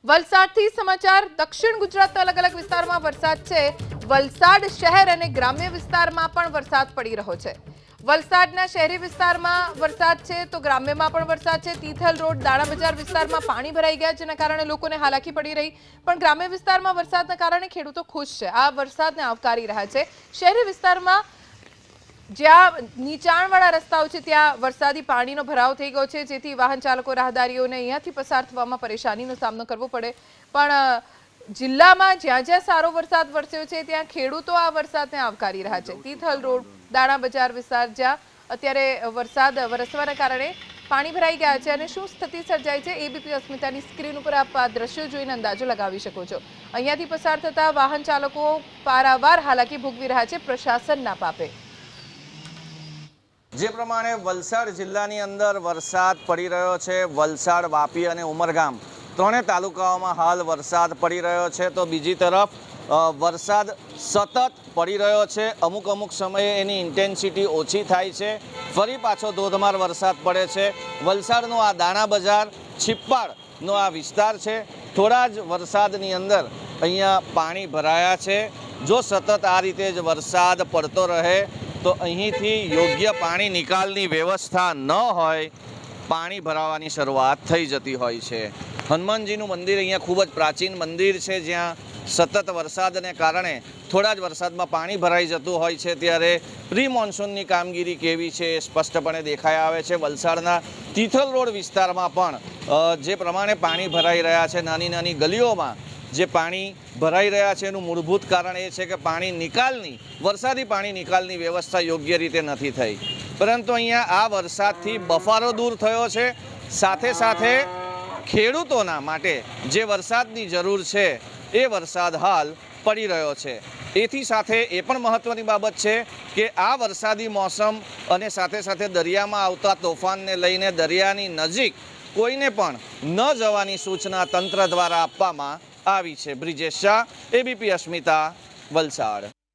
વલસાડથી સમાચાર દક્ષિણ ગુજરાતના અલગ અલગ વિસ્તારમાં વરસાદ છે। વલસાડ શહેર અને ગ્રામ્ય વિસ્તારમાં પણ વરસાદ પડી રહ્યો છે। વલસાડના શહેરી વિસ્તારમાં વરસાદ છે તો ગ્રામ્યમાં પણ વરસાદ છે। તિથલ રોડ દાણા બજાર વિસ્તારમાં પાણી ભરાઈ ગયા જેના કારણે લોકોને હાલાકી પડી રહી, પણ ગ્રામ્ય વિસ્તારમાં વરસાદના કારણે ખેડૂતો ખુશ છે। આ વરસાદને આવકારી રહ્યા છે। શહેરી વિસ્તારમાં જ્યાં નીચાણવાળા રસ્તાઓ છે ત્યાં વરસાદી પાણીનો ભરાવ થઈ ગયો છે, જેથી વાહન ચાલકો રાહદારીઓને અહીંયાથી પસાર થવામાં પરેશાનીનો સામનો કરવો પડે। પણ જિલ્લામાં જ્યાં જ્યાં સારો વરસાદ વરસ્યો છે ત્યાં ખેડૂતો આ વરસાદને આવકારી રહ્યા છે। તિથલ રોડ દાણા બજાર વિસ્તાર જ્યાં અત્યારે વરસાદ વરસવાના કારણે પાણી ભરાઈ ગયા છે અને શું સ્થિતિ સર્જાઈ છે એબીપી અસ્મિતાની સ્ક્રીન ઉપર આપ આ દ્રશ્યો જોઈને અંદાજો લગાવી શકો છો। અહીંયાથી પસાર થતા વાહન ચાલકો પારાવાર હાલાકી ભોગવી રહ્યા છે પ્રશાસનના પાપે। જે પ્રમાણે વલસાડ જિલ્લાની અંદર વરસાદ પડી રહ્યો છે, વલસાડ, વાપી અને ઉમરગામ ત્રણે તાલુકાઓમાં હાલ વરસાદ પડી રહ્યો છે, તો બીજી તરફ વરસાદ સતત પડી રહ્યો છે। અમુક સમયે એની ઇન્ટેન્સિટી ઓછી થાય છે, ફરી પાછો ધોધમાર વરસાદ પડે છે। વલસાડનો આ દાણા બજાર છિપ્પાડનો આ વિસ્તાર છે, થોડા જ વરસાદની અંદર અહીંયા પાણી ભરાયા છે। જો સતત આ રીતે જ વરસાદ પડતો રહે તો અહીંથી યોગ્ય પાણી નિકાલની વ્યવસ્થા ન હોય, પાણી ભરાવાની શરૂઆત થઈ જતી હોય છે। હનુમાનજીનું મંદિર અહીંયા ખૂબ જ પ્રાચીન મંદિર છે, જ્યાં સતત વરસાદને કારણે થોડા જ વરસાદમાં પાણી ભરાઈ જતું હોય છે, ત્યારે પ્રી મોન્સૂનની કામગીરી કેવી છે એ સ્પષ્ટપણે દેખાઈ આવે છે। વલસાડના તિથલ રોડ વિસ્તારમાં પણ જે પ્રમાણે પાણી ભરાઈ રહ્યા છે, નાની નાની ગલીઓમાં જે પાણી ભરાઈ રહ્યા છે એનું મૂળભૂત કારણ એ છે કે પાણી નિકાલની વરસાદી પાણી નિકાલની વ્યવસ્થા યોગ્ય રીતે નથી થઈ, પરંતુ અહીંયા આ વરસાદથી બફારો દૂર થયો છે। સાથે સાથે ખેડૂતોના માટે જે વરસાદની જરૂર છે એ વરસાદ હાલ પડી રહ્યો છે। એથી સાથે એ પણ મહત્ત્વની બાબત છે કે આ વરસાદી મોસમ અને સાથે સાથે દરિયામાં આવતા તોફાનને લઈને દરિયાની નજીક કોઈને પણ ન જવાની સૂચના તંત્ર દ્વારા આપવામાં આવી છે। બ્રિજેશ શાહ, એબીપી અસ્મિતા, વલસાડ।